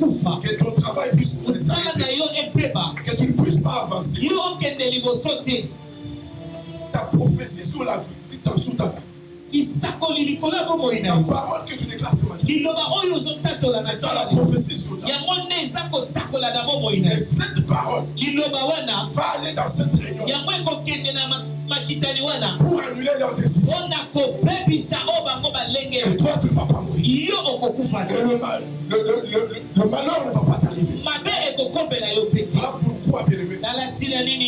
Que ton travail puisse que tu ne puisses pas avancer. Ta prophétie sur la vie, sur ta vie. La parole que tu déclares ce matin. C'est ça la prophétie sur ta vie. Et cette parole va aller dans cette réunion pour annuler leurs décisions. Et toi tu ne vas pas mourir. Et le malheur ne va pas t'arriver. Voilà pourquoi, bien-aimé,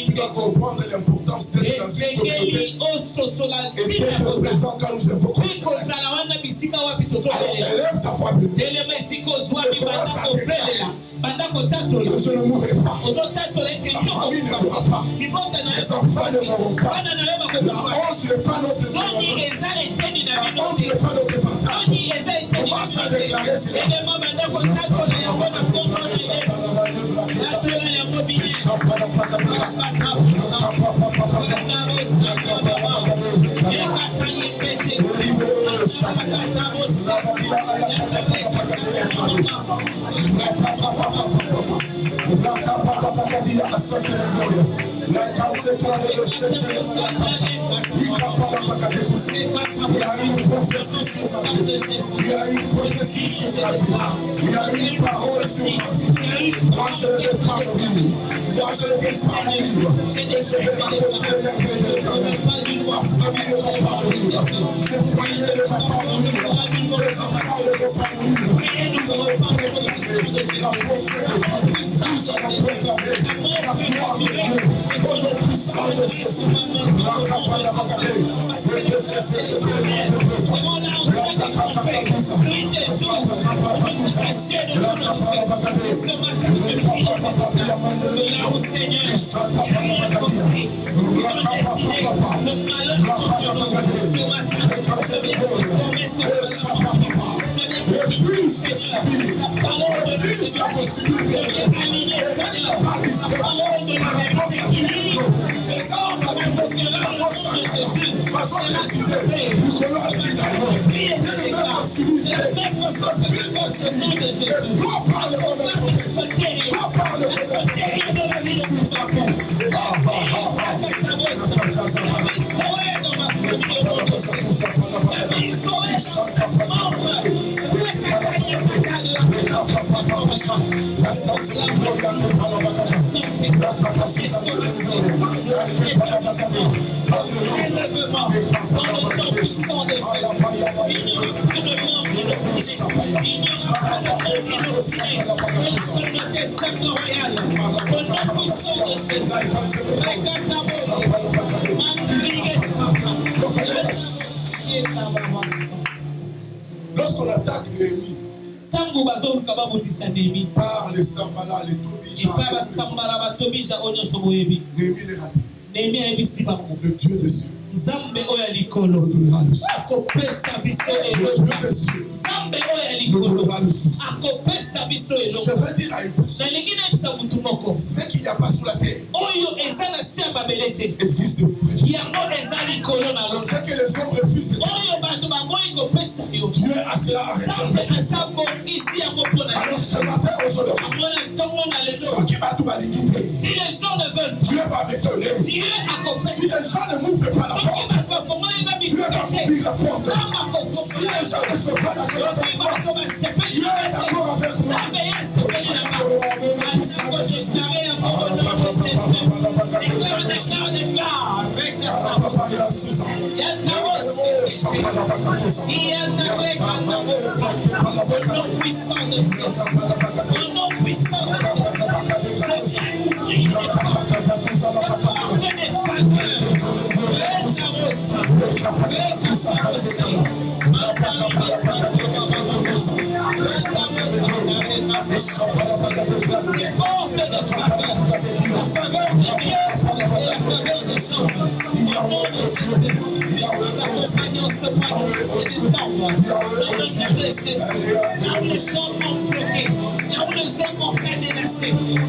tu dois comprendre l'importance d'être dans une communauté et d'être présent quand nous invoquons. Alors élève ta voix, bien-aimé. Et commence à déclarer que je ne mourrai pas. La famille ne mourra pas. Les enfants ne mourront pas. La honte n'est pas notre vie. La honte n'est pas notre partage. Commence à déclarer cela. Il y a une prophétie sur la vie. Il y a une parole sur la vie. Moi je ne vais pas mourir. Moi je ne vais pas mourir. Et je vais raconter les merveilles de Dieu. Ma famille ne va pas mourir. Mon foyer ne va pas mourir. Les enfants ne vont pas mourir. Nous allons proclamer la bonté de Dieu. Nous allons proclamer la gloire de Dieu. Au nom puissant de Jésus. La campagne va gagner. Lorsqu'on attaque Néhémie par les Sambala, les Tobija, Néhémie les raté. Le Dieu des cieux Nzambe oya likolo akopesa biso eloko Nzambe oya likolo akopesa biso eloko. Je veux dire à une personne, ce qu'il n'y a pas sous la terre oyo eza na se babelete existe. yango eza likolo na lo. Ce que les hommes refusent de oyo bato baboyi kopesa yo Dieu a cela à Nzambe azambo isi yango pona. Alors ce matin aujourd'hui, amona tongo na lelo ce qui va tout baligiter, si les gens ne veulent Dieu va m'étonner. Dieu akopesa. Si les gens ne m'ouvrent pas la porte, Dieu va m'ouvrir la porte. Si les gens ne sont pas d'accord avec moi, Dieu est d'accord avec moi.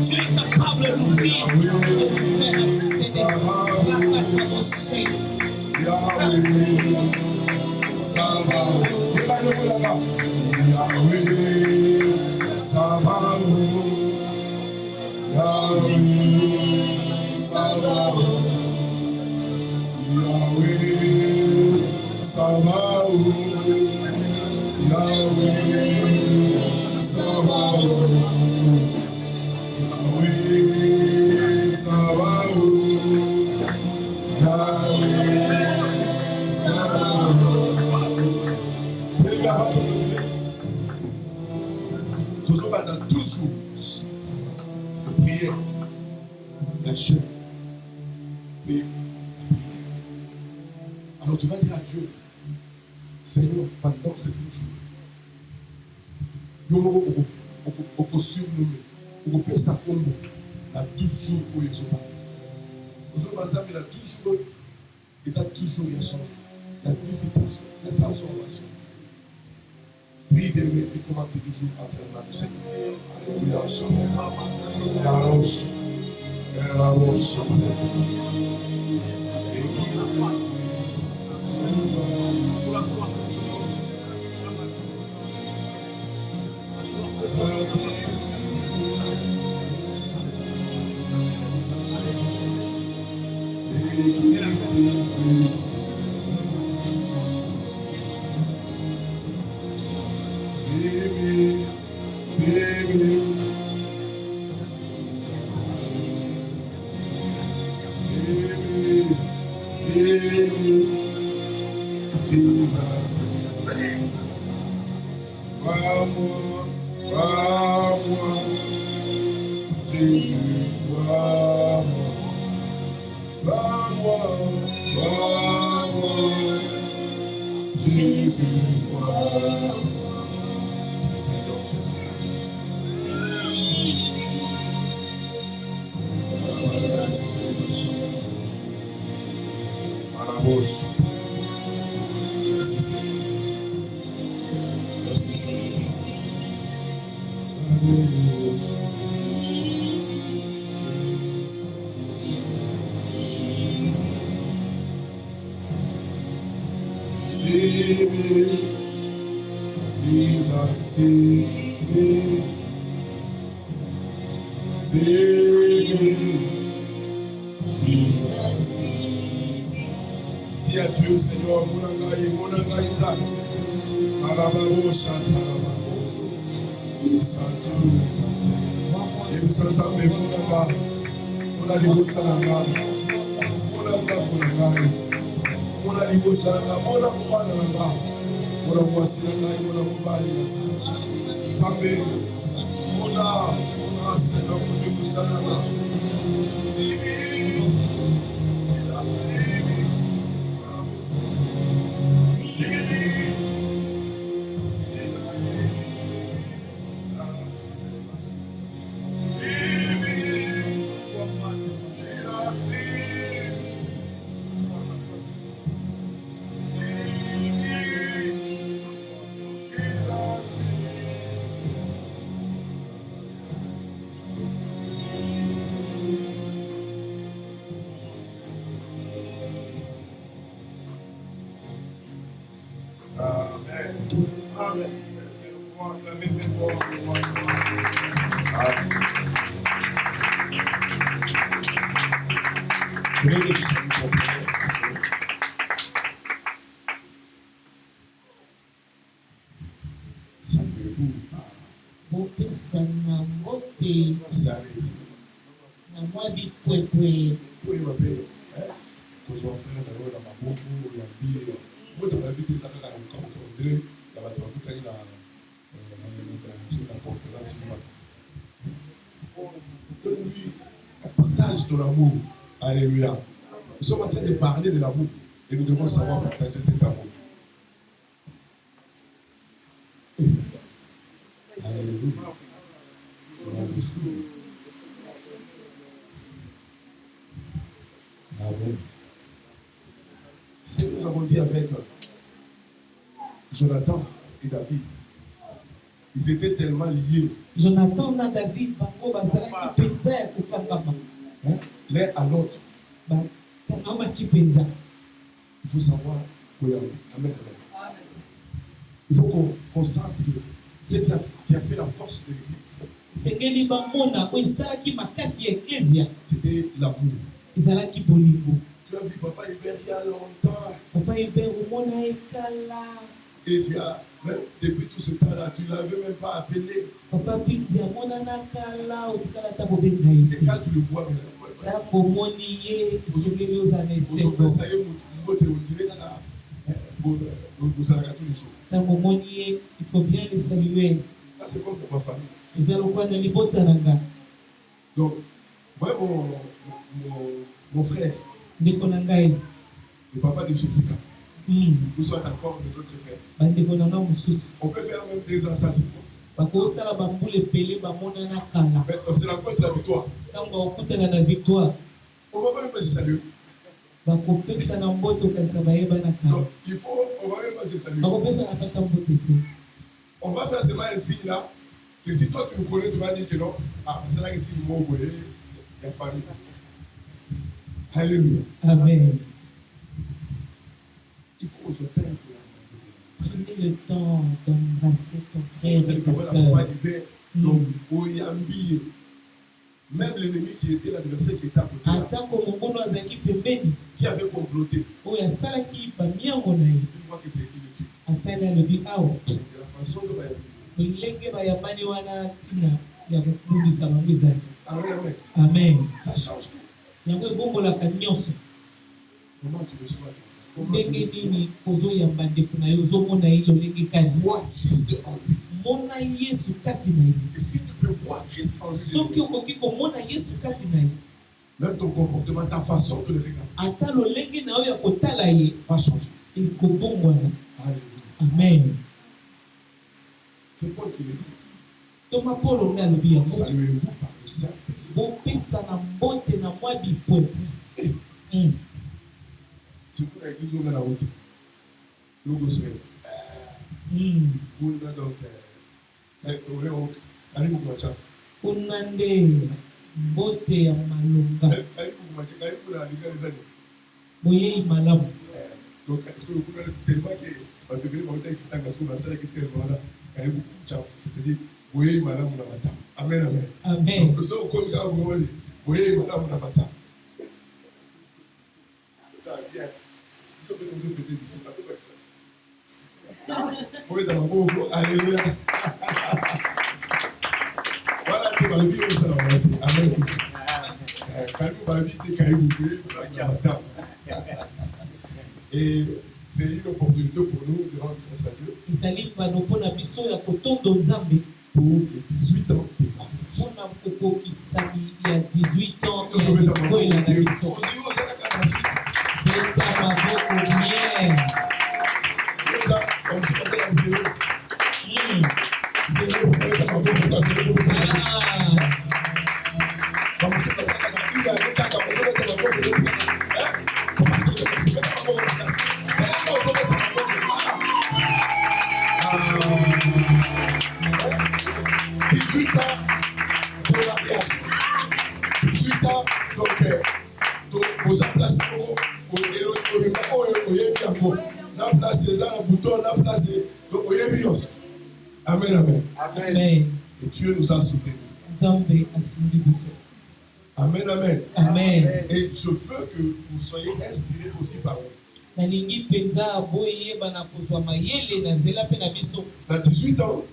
Tu es capable de l'ouvrir, de faire accéder. Sabaoth, Yahweh, Sabaoth, Yahweh, Sabaoth, Yahweh, Sabaoth, Yahweh, Sabaoth, Yahweh, Sabaoth. Les gars, va te motiver. Toujours pendant 12 jours de prière, de jeûne, et de prière. Alors tu vas dire à Dieu, Seigneur, pendant ces 12 jours, nous allons surnommer, nous allons faire comme la 12 jours pour les autres. Nous allons faire la 12 jours, et ça toujours il y a changement. Il y a visitation, il y a transformation. Puis de me faire commencer toujours entre les mains du Seigneur. Alléluia, chante. La roche, la roche, chante. Jesus. Vois-moi, Jésus, vois-moi. Vois-moi, Jésus, vois-moi. C'est Seigneur Jésus. À la bouche. Merci Seigneur. Merci Seigneur. Alléluia. Dis à Dieu, Seigneur, mon angaï, Je veux que tu salues ton frère. Saluez-vous. Mote sana mote Saluez-vous. na mwabi pwepwe. Faut y avoir que son frère n'a pas beaucoup il y a bien. Moi tu vas dire ça quand on dirait la va tout aller la conférence. Donne-lui, partage ton amour. Alléluia. Nous sommes en train de parler de l'amour et nous devons savoir partager cet amour. Alléluia. Amen. C'est ce que nous avons dit avec Jonathan et David. Ils étaient tellement liés. Jonathan et David, bango basara ki penza ko kangama. L'un à l'autre. Ba kangama ki penza. Il faut savoir où il y a. Amen. Il faut qu'on sente C'est qui a fait la force de l'église. Sengeli bamona o ezalaki makasi ya ecclesia. C'était l'amour. Ezalaki bolingo. Tu as vu Papa Hubert il y a longtemps. Papa Hubert omona ekala. Et tu as, même depuis tout ce temps-là, tu ne l'avais même pas appelé. Papa Pindi amona nakala otikala ta bobenga ite. Et quand tu le vois maintenant, ta bomoni ye sengeli ozana eseko. Ta bomoni ye, il faut bien le saluer. Ça c'est comme pour ma famille. Ezalokwana libota nanga. Donc, voilà mon frère, le papa de Jessica. Nous sommes encore mes autres frères. On peut faire même 2 ans sans c'est bon. Mais on se rencontre la victoire. On va même pas se saluer. Donc il faut, on va même pas se saluer. On va faire seulement un signe là, que si toi tu nous connais, tu vas dire que non, c'est là que si moi, il y a famille. Alléluia. Amen. Il faut aujourd'hui un peu. Prenez le temps d'embrasser ton frère et ta soeur. Donc, même l'ennemi qui était l'adversaire qui était à côté, qui avait comploté, il voit que c'est inutile. Parce que la façon de Amen. Amen. Ça change tout. Comment tu le sois? Vois Christ en lui. Et si tu peux voir Christ en lui, même ton comportement, ta façon de le regarder va changer. Alléluia. Amen. C'est quoi qu'il dit? Saluez-vous par le Saint-Esprit. Si vous avez dit que la route, nous gossons. Donc, karibu kwa chafu. Kunande bote ya malunga. Karibu na ligani zani. Boye malamu. Donc, est-ce que vous pouvez tellement que on devait monter qui tanga sur la salle qui était voilà karibu chafu. C'est-à-dire boye malamu na mata. Amen amen. Amen. Donc, ça comme ça vous voyez boye malamu na mata. Ça bien. Ça peut nous fêter d'ici pas comme ça. Oui, dans le beau, alléluia. Voilà, tu vas le dire au salon. Amen. Et c'est une opportunité pour nous de rendre grâce à Dieu. Pour les 18 ans de Amen, amen. Amen. Et Dieu nous a soutenus. Amen, amen. Amen. Et je veux que vous soyez inspirés aussi par nous. Dans 18 ans,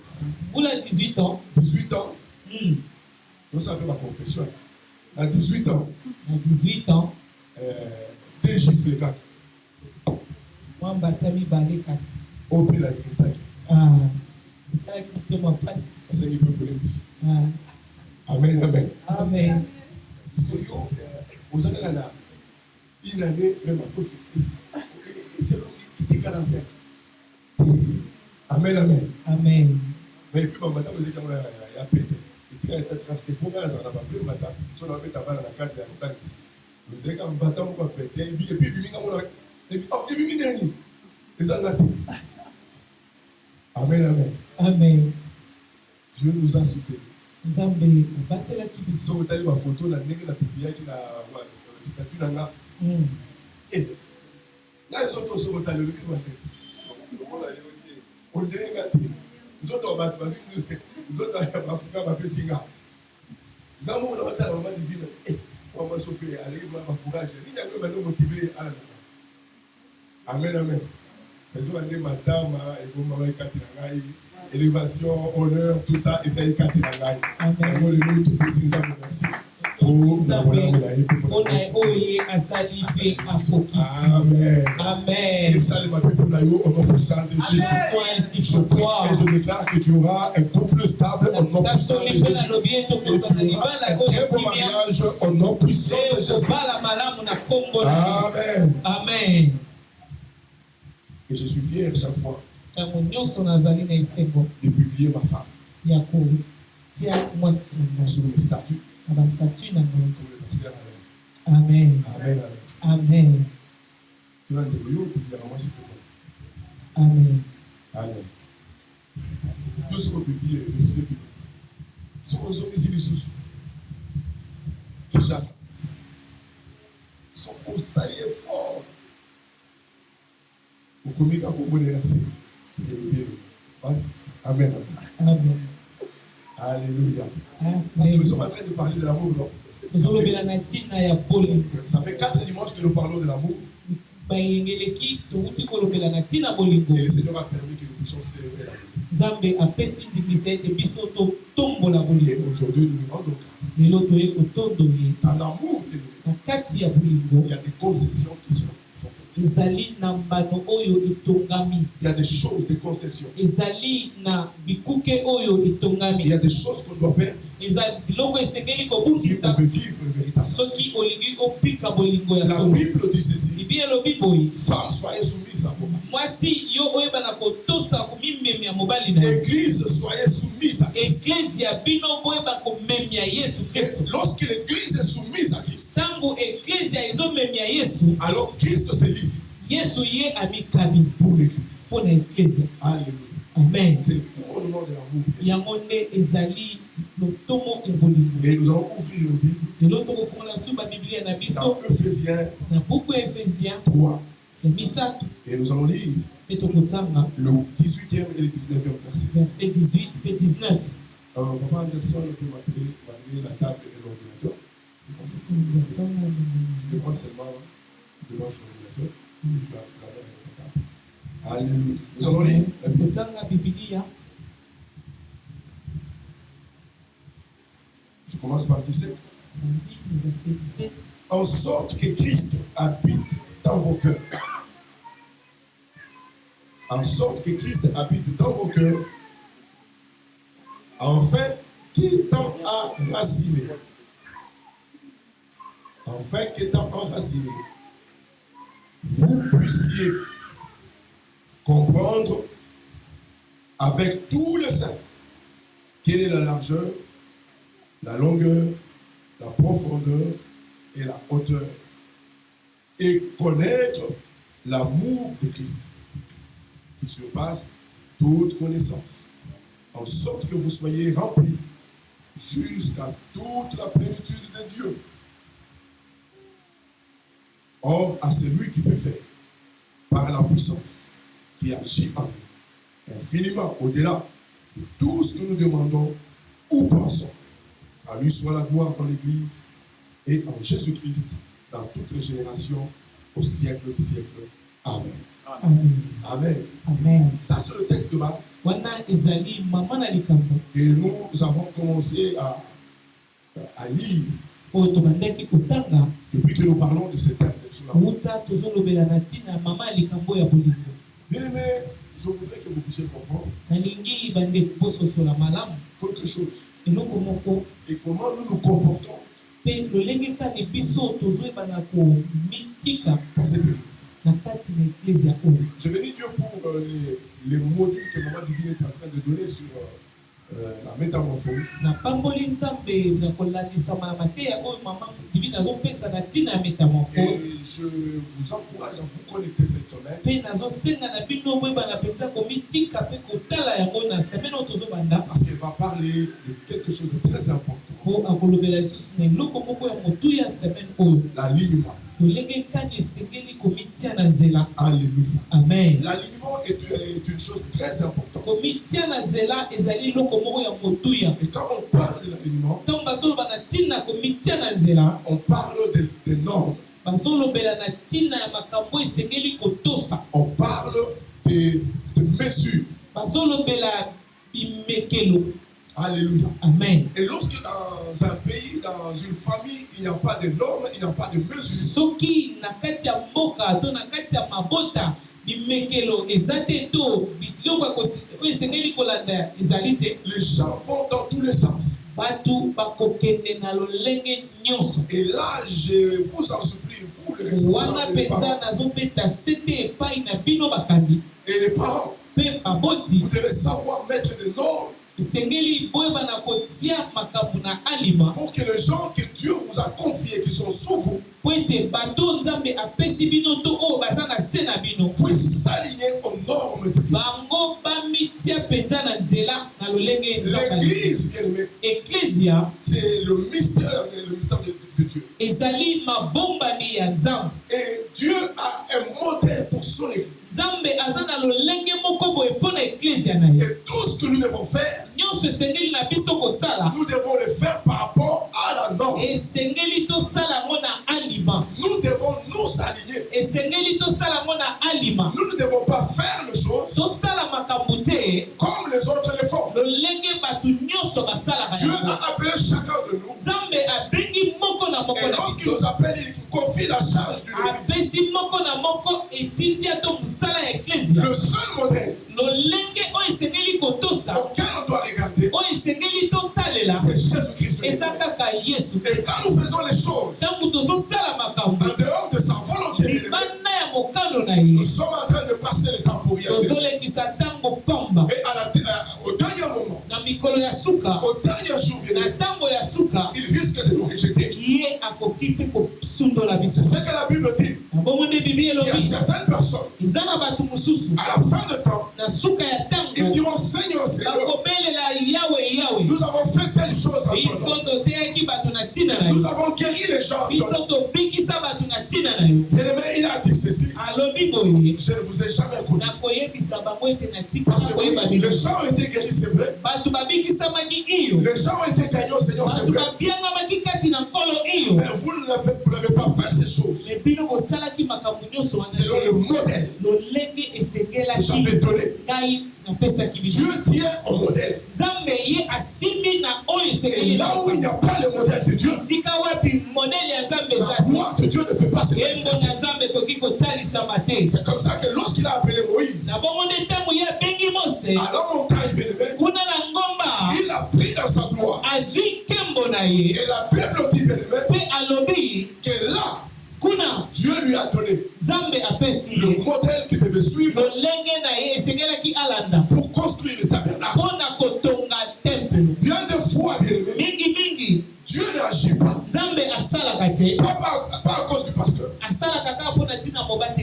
18 ans, 18 ans, nous savons ma confession. À 18 ans, 2 gifles 4. Au pied de la liberté. Amen, amen. Amen. Parce que vous avez une année, même un peu, c'est qui était 45. Amen, amen. Amen. Mais puis, madame, vous êtes dans la pété. Et tu as été transféré pour moi, ça n'a pas fait, madame. Si on a mis ta balle dans la carte, il y a longtemps ici. Vous êtes comme bâtard, on va péter. Et puis, il y a une Amen, amen. Amen. Dieu nous a soutenus. Nzambe abatela kibiso. So vous avez ma photo la ndenge na publier qui na statut nanga. Eh. Là ils sont tous au talent le qui va. On dirait ngati. Nous autres, on va faire dans mon moment, la maman divine, on va s'occuper, allez, on va courage. Ni n'a pas motivé à la maman. Amen, amen. Mais on a dit madame, et pour maman Katinangai, élévation, honneur, tout ça, et ça est Katinangai. Amen. On lui tout précis, merci. Amen. Amen. Et ça, ma peuple, on a au nom puissant de Jésus. Je prie et je déclare qu'il y aura un couple stable au nom puissant de Jésus. Et qu'il y aura un très bon mariage au nom puissant de Jésus. Amen. Amen. Et je suis fier chaque fois de publier ma femme sur mes statuts. Pour le pasteur Amen. Amen. Amen. Amen. Amen. Nous sommes publiés, verset biblique. Si on zone ici les sous, déjà, sont au salier fort. Au comique à Comone lancé. Amen. Amen. Alléluia. Parce que nous sommes en train de parler de l'amour, non? Ça fait 4 dimanches que nous parlons de l'amour. Et le Seigneur a permis que nous puissions célébrer l'amour. Et aujourd'hui, nous lui rendons grâce. Dans l'amour de Dieu, il y a des concessions qui sont faites. Il y a des choses, des concessions. Il y a des choses qu'on doit perdre si on veut vivre le véritable. La Bible dit ceci. Femmes, soyez soumises à vos maris. Église, soyez soumise à Christ. Et lorsque l'église est soumise à Christ, alors Christ se livre pour l'église. Alléluia. Amen. C'est le couronnement de l'amour. Et nous allons ouvrir nos Bibles dans Ephésiens 3. Et nous allons lire le 18e et le 19e verset. Verset 18 et 19. Papa Anderson peut m'appeler la table et l'ordinateur. Je prends seulement devant l'ordinateur. Tu as la même table. Alléluia. Nous allons lire la Bible. Je commence par 17. Verset 17. En sorte que Christ habite dans vos cœurs. En sorte que Christ habite dans vos cœurs, afin qu'étant enraciné, vous puissiez comprendre avec tout le saint quelle est la largeur, la longueur, la profondeur et la hauteur, et connaître l'amour de Christ qui surpasse toute connaissance, en sorte que vous soyez remplis jusqu'à toute la plénitude de Dieu. Or, à celui qui peut faire, par la puissance qui agit en nous, infiniment au-delà de tout ce que nous demandons ou pensons, à lui soit la gloire dans l'Église et en Jésus-Christ dans toutes les générations, au siècle des siècles. Amen. Amen. Amen. Amen. Ça, c'est le texte de base que nous avons commencé à lire depuis que nous parlons de ce thème sur l'amour. Bien aimé, je voudrais que vous puissiez comprendre quelque chose. Et comment nous nous comportons dans cette église. Je bénis Dieu pour les modules que Maman Divine est en train de donner sur la métamorphose. Et je vous encourage à vous connecter cette semaine. Parce qu'elle va parler de quelque chose de très important. L'alignement. Alléluia. Amen. L'alignement est une chose très importante. Et quand on parle de l'alignement, on parle des normes. On parle de mesures. Alléluia. Amen. Et lorsque dans un pays, dans une famille, il n'y a pas de normes, il n'y a pas de mesures, les gens vont dans tous les sens. Et là, je vous en supplie, vous les responsables, les parents, vous devez savoir mettre des normes pour que les gens que Dieu vous a confiés, qui sont sous vous, puissent s'aligner aux normes de vie. L'église, bien aimé, c'est le mystère de Dieu. Et Dieu a un modèle pour son église. Et tout ce que nous devons faire, nous devons le faire par rapport à la norme. Nous devons nous aligner. Nous ne devons pas faire les choses comme les autres le font. Dieu a appelé chacun de nous. Et lorsqu'il nous appelle, il nous confie la charge de l'église. Le seul modèle auquel on doit regarder, c'est Jésus-Christ. Et quand nous faisons les choses en dehors de sa volonté, nous sommes en train de passer le temps pour y aller. Et au dernier moment, au dernier jour, il risque de nous rejeter. C'est ce que la Bible dit. Il y a certaines personnes, à la fin de temps, ils diront: Seigneur, Seigneur, nous avons fait telle chose en ton nom. Nous avons guéri les gens. Bien-aimé, il a dit ceci: je ne vous ai jamais connu. Parce que les gens ont été guéris, c'est vrai. Les gens ont été gagnés au Seigneur, c'est vrai. Mais vous n'avez pas fait ces choses selon le modèle que j'avais donné. Dieu tient au modèle. Et là où il n'y a pas le modèle de Dieu, la gloire de Dieu ne peut pas se manifester. C'est comme ça que lorsqu'il a appelé Moïse à la montagne, il a pris dans sa gloire. Et la Bible dit, bien aimé, que là, Dieu lui a donné le modèle qu'il devait suivre pour construire le tabernacle. Bien de fois, bien aimé, Dieu n'agit pas. Pas à cause du pasteur.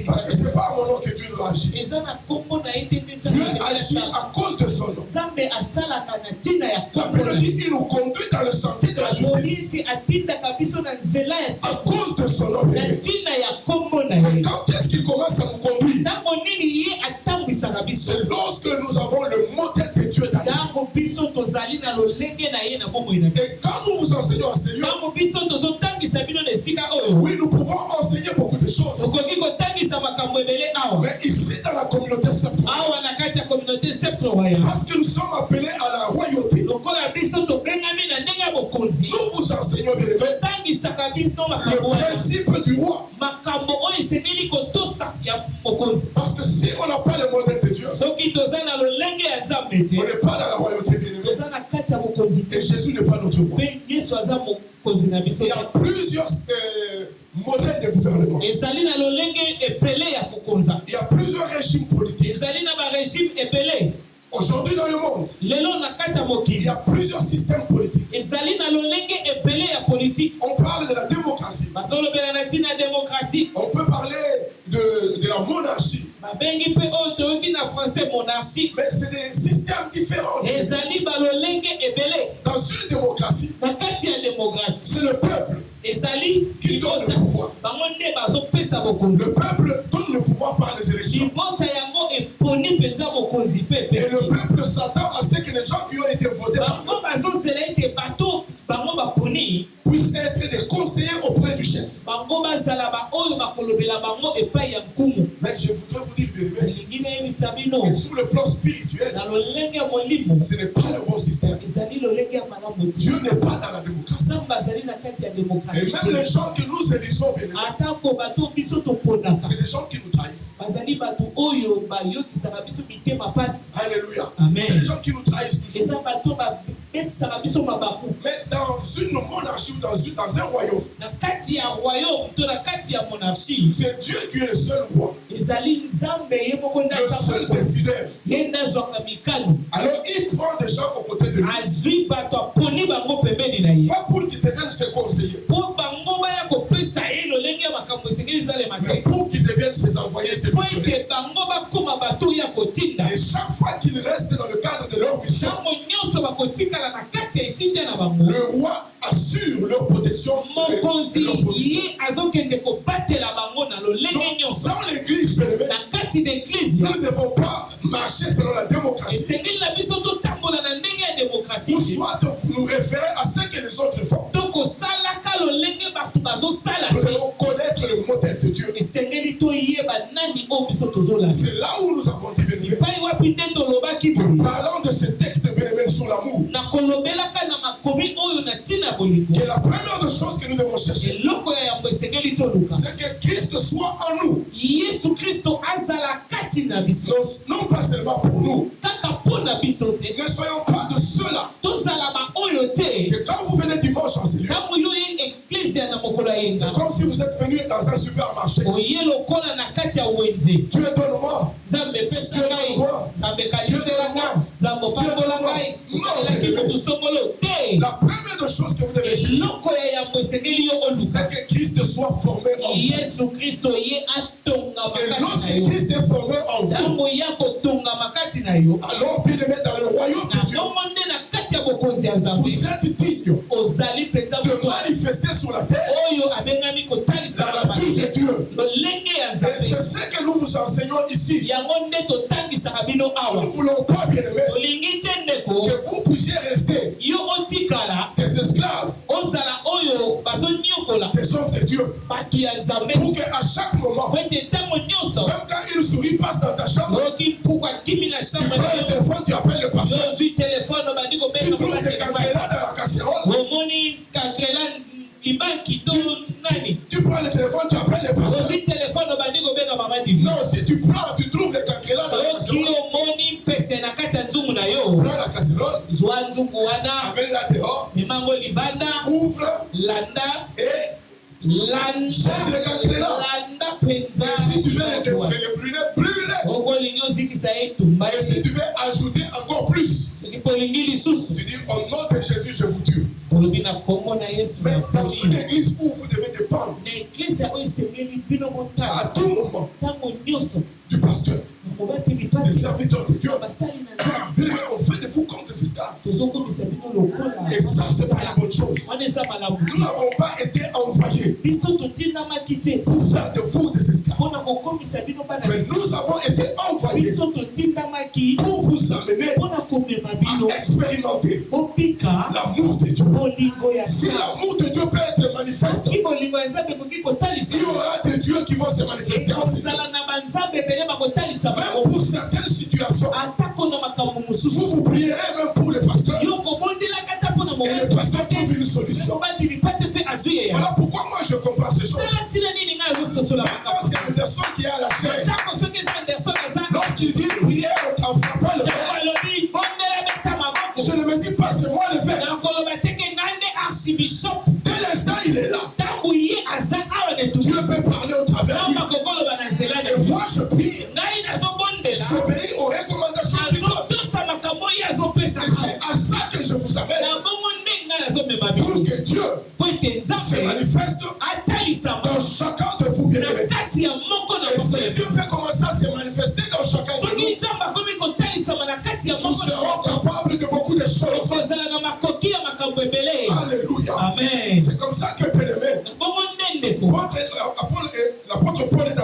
Parce que ce n'est pas à mon nom que Dieu doit agir. Dieu agit à cause de son nom. La Bible dit: il nous conduit dans le sentier de la justice à cause de son nom. Mais quand est-ce qu'il commence à nous conduire? C'est lorsque nous avons le modèle de Dieu dans nous. Et quand nous vous enseignons à Seigneur, oui, nous pouvons enseigner beaucoup de choses. Mais ici dans la communauté septentrionale, parce que nous sommes appelés à la royauté, nous vous enseignons, bien aimé, le principe du roi. Parce que si on n'a pas le modèle de Dieu, on n'est pas dans la royauté, bien aimé. Et Jésus n'est pas notre roi. Il y a plusieurs modèles de gouvernement. Il y a plusieurs régimes politiques. Aujourd'hui dans le monde, il y a plusieurs systèmes politiques. On parle de la démocratie. On peut parler de la monarchie. Mais c'est des systèmes différents. Dans une démocratie, c'est le peuple qui donne le pouvoir. mokonzi. Le peuple donne le pouvoir par les élections. Libota yango eponi penza mokonzi pe Et le peuple s'attend à ce que les gens qui ont été votés bango bazozela ete bato bango baponi puissent être des conseillers auprès du chef. bango bazala baoyo bakolobela bango epai ya nkumu. Mais je voudrais vous dire, bien-aimés, Elingi nayebisa bino que sur le plan spirituel, na lolenge ya molimo ce n'est pas le bon système. ezali lolenge ya malamu ti. Dieu n'est pas dans la démocratie. nzambe azali na kati ya Et demokrasi même les gens que nous élisons, bien-aimés, atako bato biso toponaka c'est des gens qui nous trahissent. bazali bato oyo bayokisaka biso mitema pasi. Alléluia. Amen. C'est des gens qui nous trahissent toujours. eza bato babetisaka biso mabaku Mais dans une monarchie ou dans un royaume, na kati ya royaume to na kati ya monarchie c'est Dieu qui est le seul roi, ezali nzambe ye moko nde le seul décideur. ye nde azwaka mikano. Alors il prend des gens aux côtés de lui, azwi bato aponi bango pembeni na ye pas pour qu'ils deviennent ses conseillers, mpo bango baya kopesa ye lolenge ya makambo esengeli ezalema mais te pour qu'ils deviennent ses envoyés, ses mpo missionnaires. ete bango bakóma bato ya kotinda. Et chaque fois qu'ils restent dans le cadre de leur mission, ntango nyonso bakotikala na kati ya etinda na bango le roi assure leur protection. mokonzi et leur provision. ye azokende kobatela bango na lolenge Donc, nyonso. dans l'église, bien-aimés, na kati d'eglise nous ne devons pas marcher selon la démocratie. esengeli na biso totambola na ndenge ya demokrasi Ou soit nous référer à ce que les autres font. to kosalaka lolenge bato bazosala Nous te. devons connaître le modèle de Dieu. esengeli toyeba nani oyo biso tozolanda C'est là où nous avons dit, bien-aimés, epai wapi nde tolobaki boye parlant de ce texte, bien-aimés, sur l'amour, nakolobelaka na makomi oyo na ntina bolingo que la première des choses que nous devons chercher, eloko ya yango esengeli toluka c'est que Christ soit en nous. yesu kristo azala kati na biso Non pas seulement pour nous. kaka mpo na biso te Ne soyons pas de ceux-là tozala baoyo te que quand vous venez dimanche en ce lieu, ntango yo ye eklezia na mokolo ya yenga c'est comme si vous êtes venu dans un supermarché. oye lokola na kati ya wenze. Dieu donne-moi. nzambe epesa ngai nzambe kanisela ngai nzambe opambola ngai osalelaki motu songolo te. La première des choses que vous devez chercher, eloko ya yambo esengeli yo oluka c'est que Christ soit formé en vous. yesu kristo ye atongama Et kati na lorsque yo Christ est formé en vous, ntango ya kotongama kati na yo alors bien aimé dans le royaume na de Dieu, bongo nde na kati ya bokonzi ya nzambe vous êtes digne ozali mpenza de moto manifester sur la terre oyo abengami kotalisa la nature de Dieu. lolenge ya Et nzambe c'est ce que nous vous enseignons ici. yango nde totangisaka bino Nous awa ne voulons pas, bien aimé, olingi te ndeko que vous puissiez rester yo otikala des esclaves, ozala oyo bazonyokola des hommes de Dieu, bato ya nzambe pour qu'à chaque moment, po ete ntango nyonso même quand une souris passe dans ta chambre, oyoki mpuku akimi na tu chambre prends le téléphone, tu appelles le pasteur, ozwi telefone obandi tu kobenga trouves des cancrelats dans la casserole, omoni kakrela libanki to nani tu prends le téléphone, tu appelles le pasteur. ozwi telefone obandi kobenga mama divi Non, si tu prends, tu trouves les cancrelats dans la soki casserole, omoni mpese na kati ya nzungu na yo prends la casserole, zwa nzungu wana amène-la dehors, mimango libanda ouvre landa et landa mpenza si tu veux les brûler, brûle-les. okolingi ozikisa ye tumba Et si tu veux ajouter encore plus, soki mpo olingi lisusu tu dis au nom de Jésus, je vous tue. olobi na kombo na yesu Mais na dans une poli église où vous devez dépendre na eklezia oyo esengeli bino à motala tout moment ntango nyonso du pasteur, mobateli des pati serviteurs de Dieu, basali na nzambe bien aimé, on fait de vous comme des esclaves. tozokomisa bino lokola Et ça, c'est pas la bonne chose. wana eza malamu Nous te n'avons pas été envoyés biso totindamaki te pour faire de vous des esclaves. mpona kokomisa bino bana Mais nous avons été envoyés biso totindamaki pour vous amener mpona komema bino à expérimenter bobika l'amour de Dieu. bolingo ya Si nzambe l'amour de Dieu peut être manifeste, soki bolingo ya nzambe ekoki kotalisa il y aura des dieux qui vont se manifester en ces ekozala na banzambe ebele bakotalisa Même bango pour certaines situations, atako na makambo mosusu vous prierez même pour le pasteur yo kobondelaka ata mpona et le pasteur trouve une solution. mobandeli pate mpe azwi yeya Voilà pourquoi moi je comprends ces choses. tala ntina nini ngai azososola Même quand makambo c'est Anderson qui est à la chaîne, atako soki eza anderson aza lorsqu'il dit prière en frappant le verre, alobi bondela beta maboko je ne me dis pas c'est moi le verre. nakoloba teke ngai nde archibishop Dès l'instant il est là, ntango ye aza awa Dieu netusu peut parler au travers de lui. namba kokoloba na nzela Et moi je prie, ngai nazobondela j'obéis aux recommandations qu'il donne. azotosa makambo ye azopesa Et c'est à ça que je vous amène, na bongo nde ngai nazomema bino pour que Dieu po ete se nzambe manifeste atalisama dans chacun de vous, bien na aimés. kati ya moko na Et moko si Dieu peut commencer à se manifester dans chacun de soki nous, nzambe akomi kotalisama na kati ya nous moko na serons moko capables de beaucoup de choses. okozala na makoki ya makambo ebele Alléluia. amen C'est comme ça que, bien aimé, bongo nde ndeko l'apôtre Paul est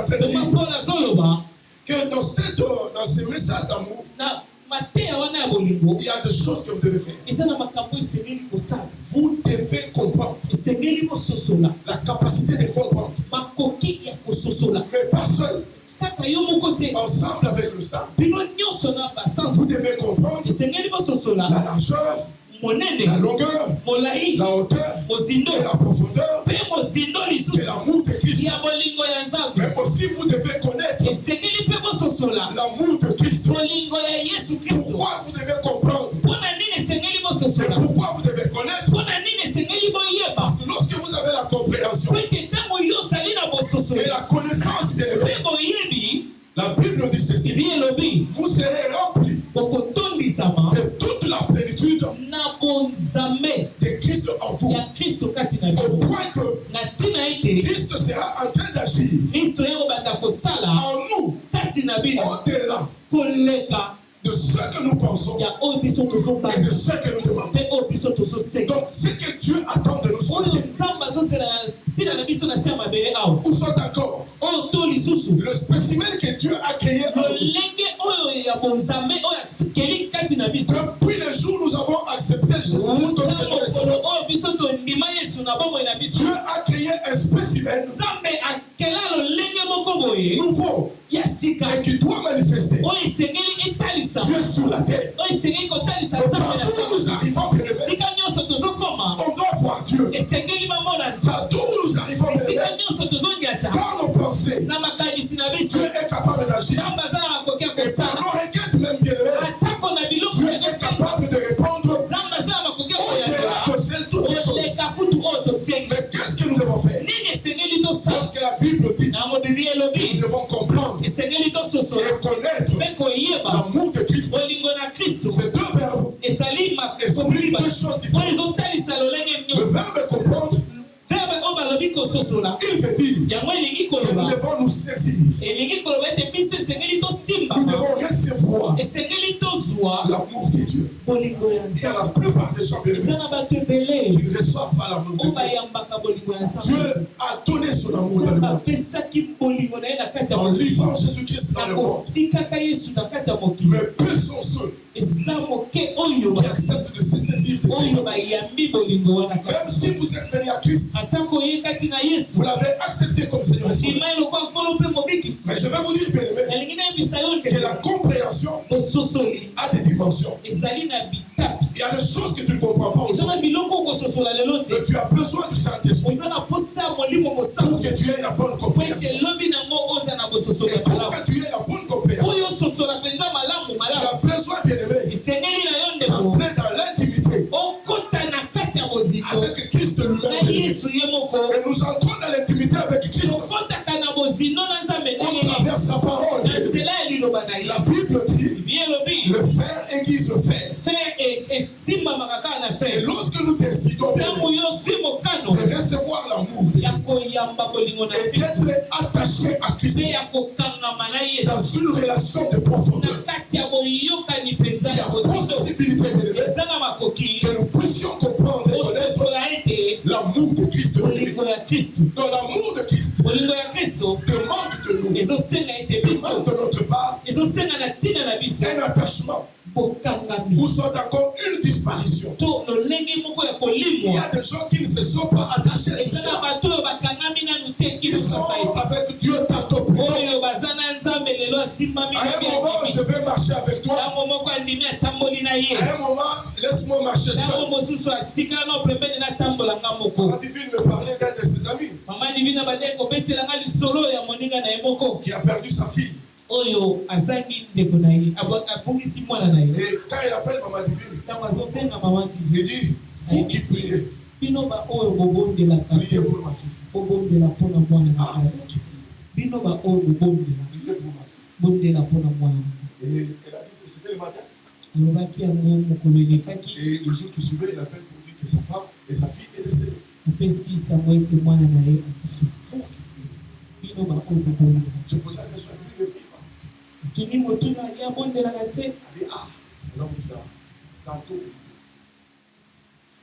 bolingo il y a des choses que vous devez faire. eza na makambo esengeli kosala. Vous devez comprendre Esengeli kososola la capacité de comprendre, makoki ya kososola mais pas seul, kaka yo moko te ensemble avec le sang. bino nyonso na basanza Vous devez comprendre esengeli kososola la largeur, monene la longueur, molai la hauteur mozindo et la profondeur mpe mozindo de lisusu l'amour de Christ. ya bolingo ya nzambe. Mais aussi vous devez connaître Esengeli mpe bososola l'amour de Christ. bolingo ya yesu kristo. Pourquoi vous devez comprendre Mpona nini esengeli et bososola pourquoi vous devez connaître. mpona nini esengeli boyeba Parce que lorsque vous avez la compréhension po ete ntango yo ozali na et bososola la connaissance de mpe l'évêque, boyebi la Bible dit ceci: ebi elobi vous serez remplis bokotondisama de toute la plénitude na bonzambe de Christ en vous, ya kristo kati na au bino point que na ntina ete Christ sera en train d'agir kristo ya kobanda kosala en nous kati na bino au-delà koleka de ce que nous pensons ya oyo biso et de tozobanga ce que nous demandons. mpe oyo biso tozosenga. Donc, ce que Dieu attend de nous, ce oyo matin, nzambe azosela na ntina na biso na se ya mabele awa où sont d'accord oyo to lisusu le spécimen que Dieu a créé en nous. lolenge oyo ya bonzambe oyo akeli kati na biso Depuis le jour où nous avons accepté Jésus-Christ comme Seigneur et mokolo Sauveur, oyo biso tondima yesu na bomoi na biso Dieu a créé un spécimen nzambe akela lolenge moko boye nouveau ya sika et qui doit manifester oyo esengeli etalisa Dieu sur la terre. oyo esengeli kotalisa Et nzambe na partout où nous sama arrivons, bien aimés, esika nyonso tozokoma on doit voir Dieu. esengeli mamona nzambe Partout où nous arrivons, bien esika aimés, nyonso tozonyata par nos pensées, na makanisi na biso Dieu est capable d'agir. nzambe aza na makoki ya Et par kosala nos requêtes même, bien aimés, atako na biloko Dieu ya est kosenga capable de répondre nzambe aza na makoki ya au-delà koyanola de celles toutes les choses. oleka kutu oyo tosengi. Mais qu'est-ce que nous devons faire? Nini esengeli tosala Lorsque la Bible dit, na mobibi nous elobi devons comprendre esengeli et tososola connaître mpe koyeba l'amour de Christ. bolingo na kristo Ces deux verbes ezali expliquent makomiba deux choses oyo différentes. ezotalisa lolenge Le nyonso verbe comprendre, verbe oyo balobi kososola il veut dire yango elingi que nous koloba devons nous saisir. elingi koloba ete biso esengeli Nous tosimbama devons recevoir esengeli tozwa l'amour de Dieu. bolingo ya Il y a la nzambe plupart des gens, bien eza aimés, na bato ebele qui ne reçoivent pas l'amour de oyo Dieu. bayambaka bolingo ya nzambe Dieu a donné son amour dans le nzambe monde. apesaki bolingo na ye na kati ya En mokili livrant Jésus-Christ dans na le monde. kotikaka yesu na kati ya mokili Mais peu sont ceux eza moke oyo qui acceptent de se saisir de oyo ça. bayambi bolingo wana Même kati si vous êtes venu à Christ, atako oye kati na vous yesu l'avez accepté comme Seigneur et Sauveur. ndima elokwa nkolo mpe mobikisi Mais je vais vous dire, bien aimé, nalingi nayebisa yo que nde la compréhension bososoli a des dimensions. ezali na bitapi Il y a des choses que tu ne comprends pas eza na aujourd'hui. biloko okososola lelo te Mais tu as besoin du Saint-Esprit oza na posa ya molimo pour mosantu que tu aies la bonne po compréhension. ete lobi nango oza na bososoli Et ya pour malamu que tu aies la bonne compréhension, oyo ososola mpenza malamu tu malamu as besoin, bien aimé, esengeli na yo ndeko d'entrer dans l'intimité okota na kati ya bozindo avec Christ na lui-même. bien aimé. yesu ye moko Et nous entrons dans l'intimité avec Christ okotaka na bozindo na nzambe au ndenge travers sa parole. na bien aimé. nzela ya liloba na ye La Bible dit, bibi elobi le fer aiguise le fer. fer esimbamaka kaka na Et fer lorsque nous décidons, bien ntango aimé, yo ozwi mokano de recevoir l'amour de ya Christ koyamba bolingo na et kristo d'être attaché à Christ mpe ya kokangama na yesu dans une relation de na profondeur, kati ya boyokani mpenza il y ya a bozindo possibilité, bien aimé, eza na makoki que nous puissions comprendre et connaître ososola ete l'amour de Christ. bolingo ya kristo Donc l'amour de Christ bolingo ya kristo demande de nous, ezosenga ete biso demande de notre part, ezosenga na ntina na biso un attachement bokangami ou soit encore une disparition. to lolenge moko ya Il y kolimwa a des gens qui ne se sont pas attachés eza na jusqu'à. bato oyo bakangami nanu te Ils kino sont sasa avec Dieu tantôt plus tard. oyo baza na nzambe lelo asimbami À un moment, je vais marcher avec toi. ntango moko andimi atamboli na ye À un moment, laisse-moi marcher ntango seul. mosusu atikala na pembeni natambolanga moko Mama Divine me parlait d'un de ses amis mama divina bandeki kobetelanga lisolo ya moninga na ye moko qui a perdu sa fille. oyo azangi ndeko na ye abungisi mwana na ye Et quand il appelle Maman Divine, ntango azobenga mama divina il dit, vous qui priez, bino baoyo bobondelaka priez pour ma fille. bobondela mpona mwana na Ah, ngai vous qui priez, bino baoyo bobondela priez pour ma fille. bondela mpona mwana na ngai Et elle a dit, c'était le matin. alobaki yango mokolo elekaki Et le jour qui suivait, il appelle pour dire que sa femme et sa fille est décédée. apesi sango ete mwana na ye akufi Vous qui priez. bino baoyo bobondela Je posais la question, lui ne prie pas. tuni motuna ye abondelaka te Elle dit, ah, là, tu l'as. Tantôt, plutôt.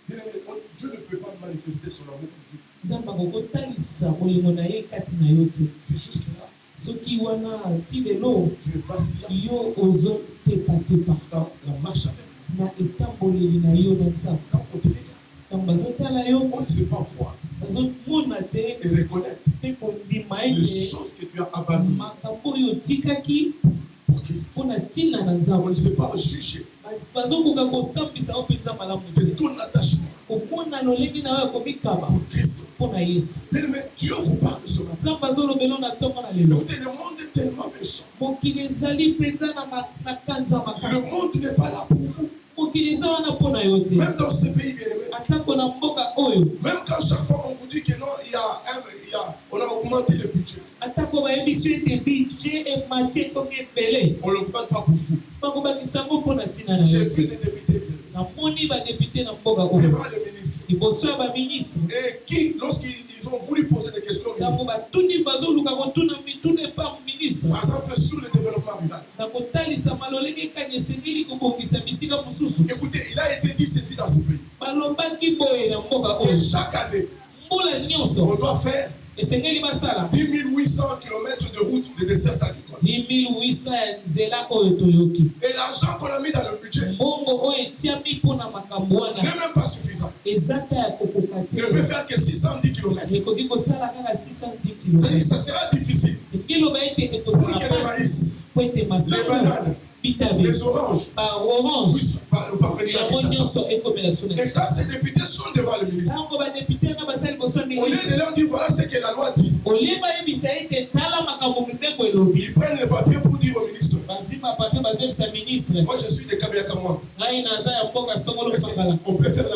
Bien aimé, Dieu ne peut pas manifester son amour pour vous. nzambe akokotalisa bolingo na ye kati na yo te C'est juste là, soki wana ti lelo tu es vacillant yo ozotepatepa dans la marche avec lui. na etamboleli na yo na nzambe. Quand on te regarde, Ntango bazotala yo on ne sait pas voir bazomona te et reconnaître mpe kondima les ete choses que tu as abandonnées makambo oyo otikaki pour Christ. mpona ntina na On nzambe. ne sait pas juger Bazokoka kosambisa yo mpenza malamu de te ton attachement komona lolenge na yo ya komikaba pour Christ. mpona yesu. Bien-aimé, Dieu vous parle ce matin. nzambe azolobela na ntongo na lelo. Écoutez, le monde est tellement méchant. mokili ezali mpenza na kanza Le makasi. monde n'est pas là pour vous. mokili eza wana mpona yo te. Même dans ce pays, bien-aimé. atako na mboka oyo Même quand chaque fois on vous dit que non, on a augmenté le budget. atako bayebiso ete budget emati ekomi ebele On ne l'augmente pas pour vous. bakobakisa yango mpona ntina na J'ai yo vu te. des députés namoni badepute na mboka oyo devant les ministres. liboso ya baministre Et qui, lorsqu'ils ont voulu poser des questions au ntango ministre, batuni bazoluka kotuna mituna epa ministre par exemple sur le développement rural, na kotalisama lolenge kani esengeli kobongisa bisika mosusu, écoutez, il a été dit ceci dans ce pays, balobaki boye na mboka que oyo chaque année, mbula on nyonso doit faire esengeli basala 10 800 km de route de dessert agricole. 10 800 ya nzela oyo toyoki. Et l'argent qu'on a mis dans le budget mbongo oyo etiami mpona makambo n'est wana même pas suffisant. eza ta ya kokoka te, Ne peut faire que 610 km. ekoki kosala kaka 610 C'est-à-dire que km. ça sera difficile ekiloba ete pour ekosala que le pasi maïs, po ete les masanga bananes, bitabe les oranges baorange puissent nous parvenir à yango Kinshasa. nyonso ekomela biso na Et quand ces députés sont devant le ministre, ntango badepute nga basali liboso ya au lieu ministre de leur dire voilà ce que la loi dit, olie bayebisa ete tala makambo mibeko elobi ils prennent le papier pour dire au ministre bazwi bapapie bazoyebisa ministre moi je suis de Kabiakamwa. ngai naza ya mboka songolo mpangala On peut faire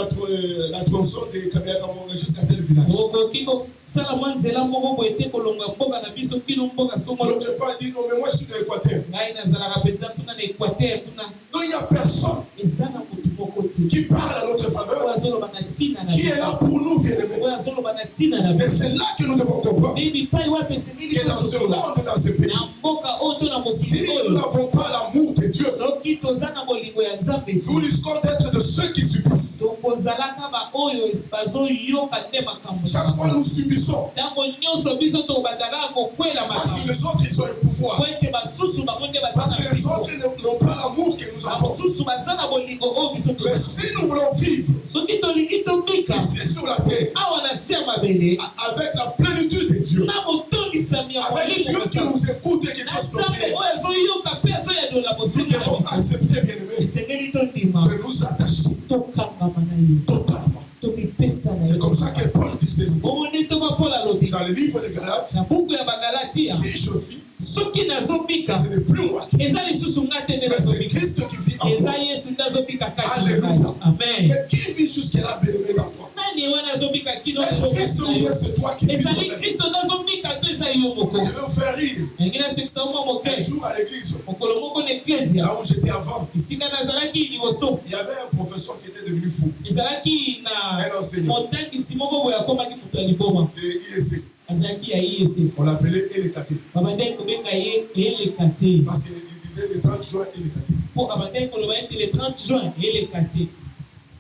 la tronçon de Kabiakamwa jusqu'à tel village. okoki kosala mwa nzela moko boye te kolonga mboka na biso kino mboka songolo. L'autre part dit non, mais moi je suis de l'Équateur. ngai nazalaka mpenza kuna na équateur kuna Donc il n'y a personne eza na motu moko te qui parle à notre faveur, oyo azoloba na ntina na qui est biso là pour nous, bien-aimés. oyo azoloba na ntina na Et biso c'est là que nous devons comprendre mpe bipai wapi esengeli que dans ce tosukola monde, dans ce pays, na mboka oyo to na si mokili nous oyo n'avons pas l'amour de Dieu, soki toza na bolingo ya nzambe te nous risquons d'être de ceux qui subissent. tokozalaka baoyo bazoyoka nde makambo. Chaque fois nous subissons ntango nyonso biso tokobandaka kokwela parce que makambo les autres ils ont le pouvoir. po ete basusu bango nde baza Parce na que les biso autres n'ont pas l'amour que nous avons. basusu baza na bolingo oyo biso Mais si nous voulons vivre soki tolingi tobika ici sur la terre awa na se ya mabele avec la plénitude de Dieu, na botondisami ya avec Dieu qui molimo nous écoute et qui na exauce nos nzambe prières, oyo azoyoka mpe azoyadola nous bosenga na devons biso accepter, bien-aimés, esengeli tondima de nous attacher tokangama na ye totalement. tomipesa na C'est ye comme ça que Paul dit ceci. bongo nde toka paul alobi Dans le livre de Galates, na buku ya bagalatia si je vis, soki nazobika ce n'est plus moi qui vis, eza lisusu nga te nde mais c'est nazobika Christ qui vit en eza toi. yesu nde azobika kati na Alléluia. ngai amen. Mais qui vit jusque-là, bien-aimé, dans toi? nani wana azobika kino Est-ce Christ ou bien c'est toi qui vis ezali toi-même? kristo nde azobika to eza yo moko Je vais vous faire rire. elingi nasekisa mwa Un moke jour à l'église, mokolo moko na eklesia là où j'étais avant, esika nazalaki liboso il y avait un professeur qui était devenu fou, ezalaki na un enseignant motangisi moko boye akomaki moto ya liboma de IEC. azalaki ya iese On l'appelait Elekaté. babandaki kobenga ye eleka te Parce qu'il disait le 30 juin Elekaté. mpo abandaki koloba ete le 30 juin eleka te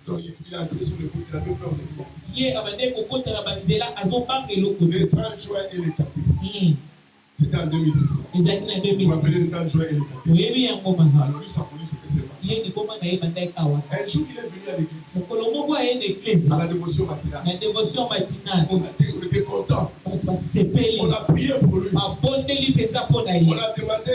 Donc il est entré sur le route, il avait peur de rien. ye abandaki kokota na banzela azobanga eloko te. Le 30 juin Elekaté. Mm. C'était en 2006. ezalaki na Vous vous rappelez 2006 le 30 juin Elekaté. oyebi yango maka Alors lui, sa folie, c'était ses maths. ye liboma na ye bandaki awa Un jour, il est venu à l'église, mokolo moko aye na eklesi à la dévotion matinale. na dévotion matinale On était contents. bato basepeli On a prié pour lui. babondeli mpenza mpo na On ye a demandé,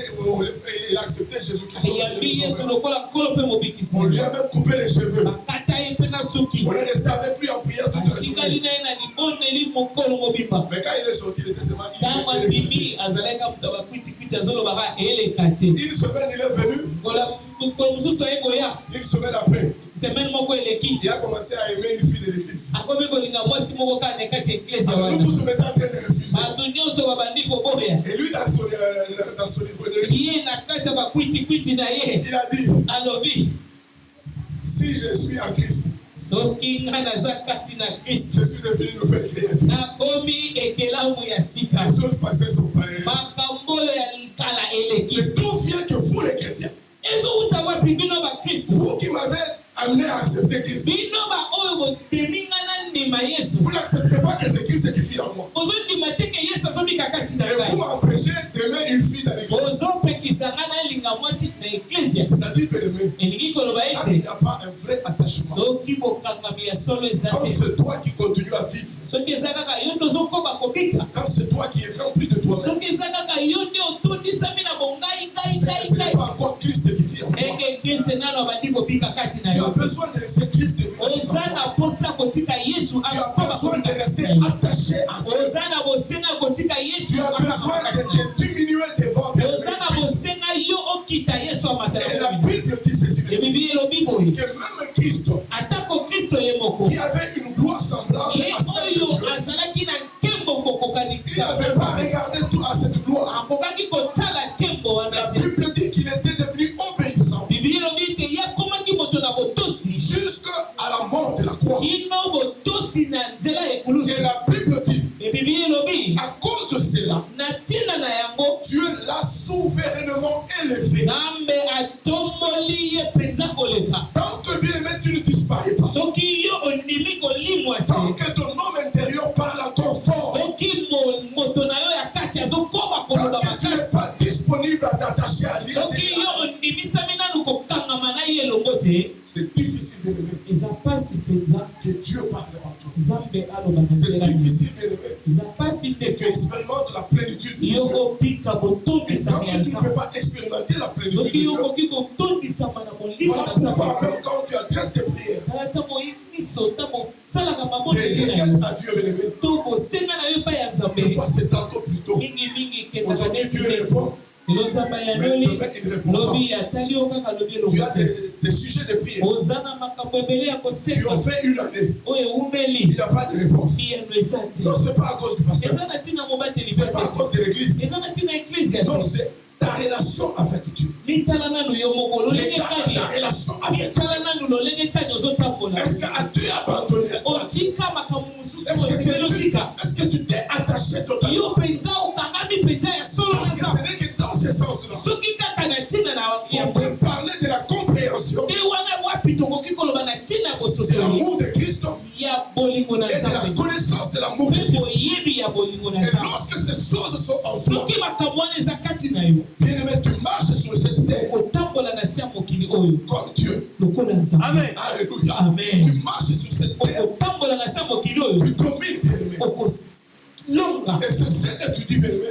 il a accepté Jésus-Christ. ayambi yesu lokola nkolo mpe mobikisi On lui a même coupé les cheveux. bakata ye mpe na suki On est resté avec lui en prière toute la atikali journée. na ye na liboneli mokolo mobimba Mais quand il est sorti, il était seulement ntango abimi azalaki moto ya bakwitikwiti azolobaka eleka te une semaine, il est venu. mokolo mosusu aye koya Une semaine après, semaine moko eleki il a commencé à aimer une fille de l'église. akomi kolinga mwasi moko kaka na kati ya eklesi Alors, nous wana tous, on était en train de refuser. bato nyonso babandi koboya Et lui, dans son niveau de vie, ye na kati ya bakwitikwiti na ye il a dit, alobi si je suis en Christ, soki nga naza kati na kristo je suis devenu une nouvelle créature. nakomi ekelamu ya sika Les choses passées sont pareilles. makambo oyo ya likala eleki Mais d'où vient que vous, les chrétiens, ezowuta wapi bino bakristo vous qui m'avez amené à accepter Christ, bino baoyo botemi nga na ndima yesu vous n'acceptez pas que c'est Christ qui vit en moi. ozondima te ke yesu azobika kati na Et vous ngai m'empêchez d'aimer une fille dans l'église. ozopekisa nga nalinga mwasi na eklesia C'est-à-dire, bien-aimé, elingi koloba quand ete n'y a pas un vrai attachement, quand c'est toi qui continues à vivre, quand c'est toi qui es rempli de toi-même, ce n'est pas encore Christ qui vit en toi. Tu as besoin de laisser Christ vivre en toi. Tu as besoin de rester attaché à Dieu. Tu as besoin de te diminuer devant Dieu. Et la Bible dit ceci, que même Christ, qui avait une gloire semblable à celle de Dieu, il n'avait pas regardé tout à cette gloire. La Bible dit qu'il était devenu obéissant jusqu'à la mort de la croix. Et la Bible dit, à cause de cela, Dieu l'a souverainement élevé. Tant que bien aimé, tu ne disparais pas. Tant que ton homme intérieur parle à ton fort. Tant que tu n'es pas disponible à t'attacher à lui. C'est difficile d'aimer que Dieu parle en toi. C'est difficile d'aimer et tu expérimentes la plénitude de Dieu. Et tant que tu ne peux pas expérimenter la plénitude de Dieu, voilà pourquoi même quand tu adresses des prières, requêtes à Dieu, bien-aimé, des fois c'est tantôt plus tôt. Aujourd'hui Dieu répond. Mais demain, il ne répond pas. Tu as des sujets de prière qui ont fait une année. Il n'y a pas de réponse. Non, ce n'est pas à cause du pasteur. Ce n'est pas à cause de l'église. Non, c'est ta relation avec Dieu. Ta relation avec Dieu. Est-ce qu'as-tu abandonné à toi? Est-ce que tu t'es attaché totalement? Parce que ce n'est que dans ce sens-là qu'on peut parler de la compréhension de l'amour de Christ et de la connaissance de l'amour de Christ. Et lorsque ces choses sont en toi, bien-aimé, tu marches sur cette terre comme Dieu. Amen. Alléluia. Amen. Tu marches sur cette terre. Tu domines, bien-aimé. Et c'est ce que tu dis, bien-aimé.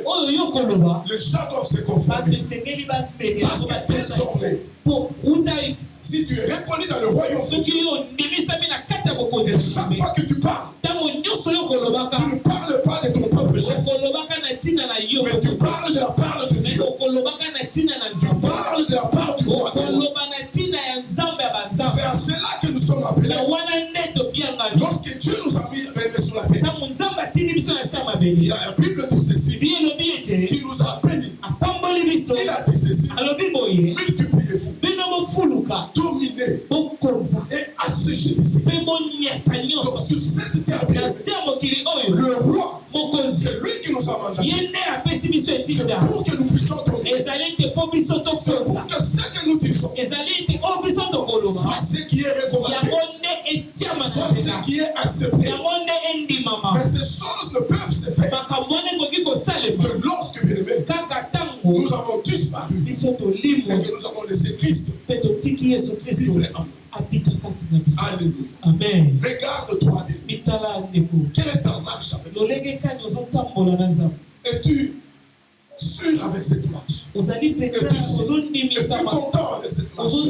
Les gens doivent se conformer. Parce que désormais, si tu es reconnu dans le royaume de Dieu, et chaque fois que tu parles, tu ne parles pas de ton propre chef, mais tu parles de la part de Dieu. Tu parles de la part du roi de roi. C'est à cela que nous sommes appelés. Lorsque Dieu nous a mis sur la terre, il y a la Bible dit ceci, qui nous a bénis. Il a dit ceci, multipliez-vous, dominez et assujettissez. Donc sur cette terre, le roi, c'est lui qui nous a mandaté. C'est pour que nous puissions tomber. C'est pour que ce que nous disons soit ce qui est recommandé, soit ce qui est accepté. Mais ces choses ne peuvent se faire que lorsque, bien aimé, nous avons disparu et que nous avons laissé Christ vivre en nous. Alléluia. Amen. Regarde-toi. Quelle est ta marche avec Christ? Es-tu sûr avec cette marche? Es-tu content avec cette marche? Est-ce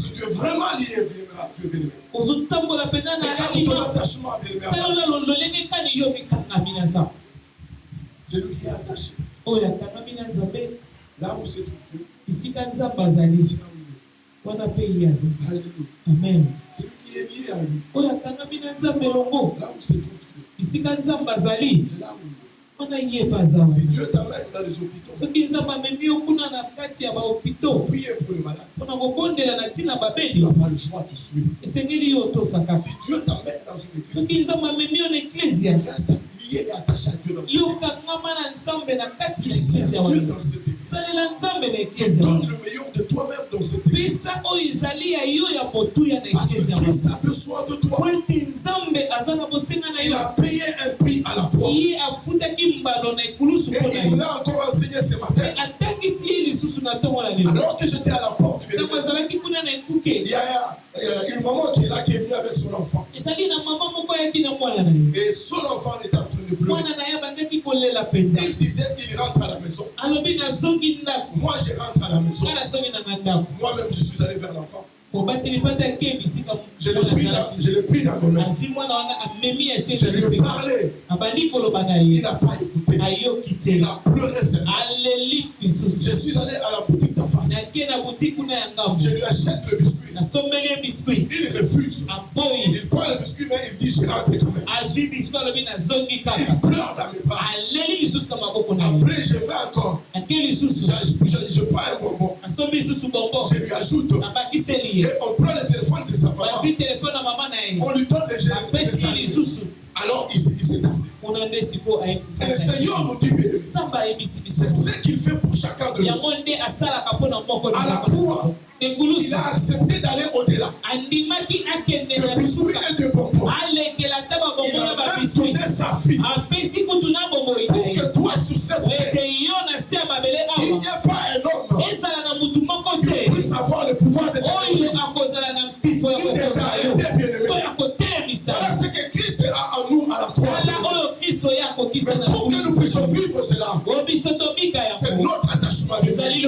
que tu es vraiment lié à Dieu, bien-aimé? Regarde ton attachement à bien-aimé. C'est lui qui est attaché. Là où se trouve Dieu, c'est là où il est. Alléluia. Amen. C'est lui qui est lié à lui. Là où se trouve Dieu, c'est là où il est. Si Dieu t'amène dans les hôpitaux, priez pour les malades, tu n'as pas le choix de suivre. Si Dieu t'amène dans une église, reste lié et attaché à Dieu dans cette église. Tu sers Dieu dans cette église. Tu donnes le meilleur de toi-même dans cette église. Parce que Christ a besoin de toi. Il a payé un prix à la croix. Et il me l'a encore enseigné ce matin. Alors que j'étais à la porte, bien-aimé, Il y a une maman qui est là, qui est venue avec son enfant. Et son enfant était en train de pleurer. Il disait qu'il rentre à la maison. Moi, je rentre à la maison. Moi-même, je suis allé vers l'enfant. Je l'ai pris dans mon main. Je lui ai parlé. Il n'a pas écouté. Il a pleuré seulement. Je suis allé à la boutique d'en face. Je lui achète le biscuit. Il refuse. Il prend le biscuit, mais il dit je rentre quand même. Il pleure dans mes bras. Après, je vais encore. Je prends un bonbon. Je lui ajoute. Et on prend le téléphone de sa maman. On lui donne les gestes. Alors il s'est assis. Et le Seigneur nous dit, c'est ce qu'il fait pour chacun de nous. À la croix, il a accepté d'aller au-delà. De biscuits et de bonbons. Il a même donné sa vie pour que toi sur cette terre, il n'y ait pas un homme qui puisse avoir le pouvoir de t'aider. Voilà ce que Christ a en nous à la croix. Mais pour que nous puissions vivre cela, c'est notre attachement avec lui.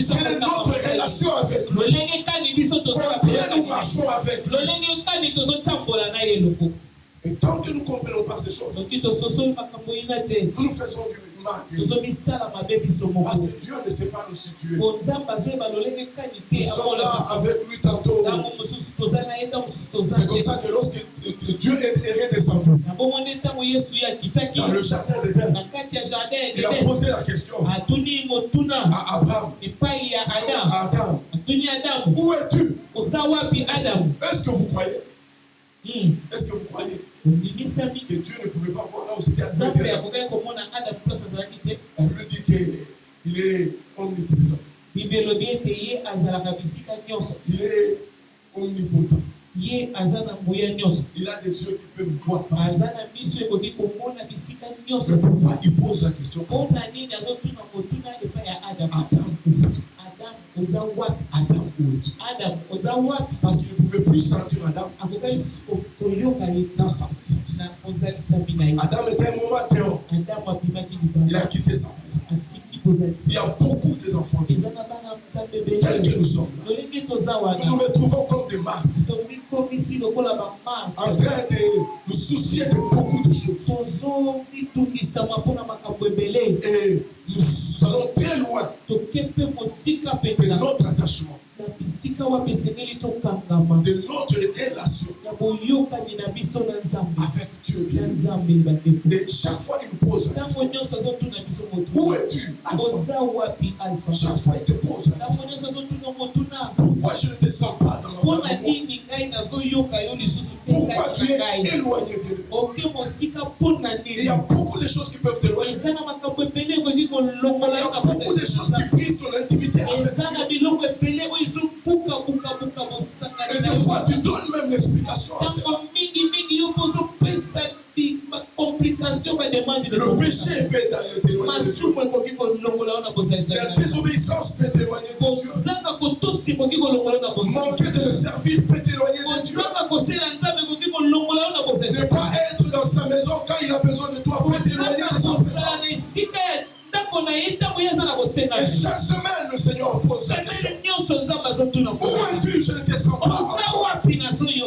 C'est notre relation avec lui. Combien nous marchons avec lui. Et tant que nous ne comprenons pas ces choses, nous nous faisons du mal. Parce que Dieu ne sait pas nous situer. Nous sommes là avec lui tantôt. C'est comme ça que lorsque Dieu est redescendu dans le jardin d'Éden, il a posé la question à Abraham. Adam, où es-tu? Est-ce que vous croyez? Est-ce que vous croyez que Dieu ne pouvait pas voir là où c'était Adam? La Bible dit qu'il est omniprésent. Il est omnipotent. Il a des yeux qui peuvent voir. Mais pourquoi il pose la question? Adam, parce qu'il ne pouvait plus sentir Adam dans sa présence. Adam était un moment dehors. Il a quitté sa présence. Il y a beaucoup des enfants tels que nous sommes là. Nous nous retrouvons comme des martyrs, en train de nous soucier de beaucoup de choses. Et nous allons très loin de notre attachement, de notre relation avec Dieu. Et chaque fois il nous pose la question, où es-tu, Alpha? Chaque fois il te pose la question, pourquoi je ne te sens pas dans mon amour? Pourquoi tu es éloigné, bien-aimé? Il y a beaucoup de choses qui peuvent t'éloigner. Il y a beaucoup de choses qui brisent ton intimité avec Dieu. Et des fois tu donnes même l'explication à cela. Le péché peut t'éloigner de Dieu. La désobéissance peut t'éloigner de Dieu. Manquer de le service peut t'éloigner de Dieu. Ne pas être dans sa maison quand il a besoin de toi peut t'éloigner de sa présence. Et chaque semaine, le Seigneur pose la question. Où es-tu? Je ne te sens pas.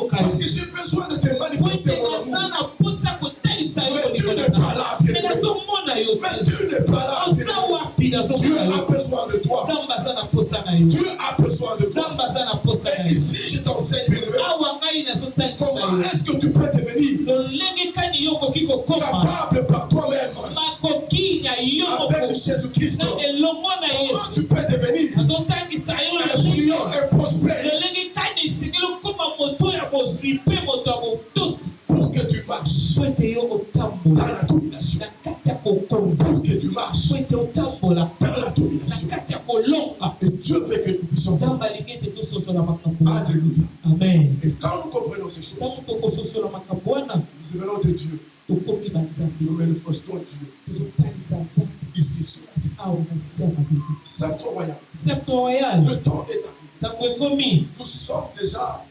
Parce que j'ai besoin de te manifester mon amour. Mais tu n'es pas là. Mais tu n'es pas là. Dieu a besoin de toi. Dieu a besoin de toi. Et ici, je t'enseigne, bien-aimé, comment est-ce que tu peux devenir capable par toi-même avec Jésus-Christ? Comment tu peux devenir influent et prospère pour que tu marches dans la domination? Pour que tu marches dans la domination. Et Dieu veut que nous puissions voir. Alléluia. Amen. Et quand nous comprenons ces choses, nous devenons de Dieu. Nous manifestons Dieu ici sur la terre. Sceptre royal. Sceptre royal. Le temps est arrivé. ntango ekomi nous sommes déjà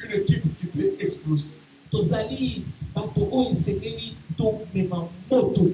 une équipe qui peut exploser. tozali bato oyo esengeli tomema moto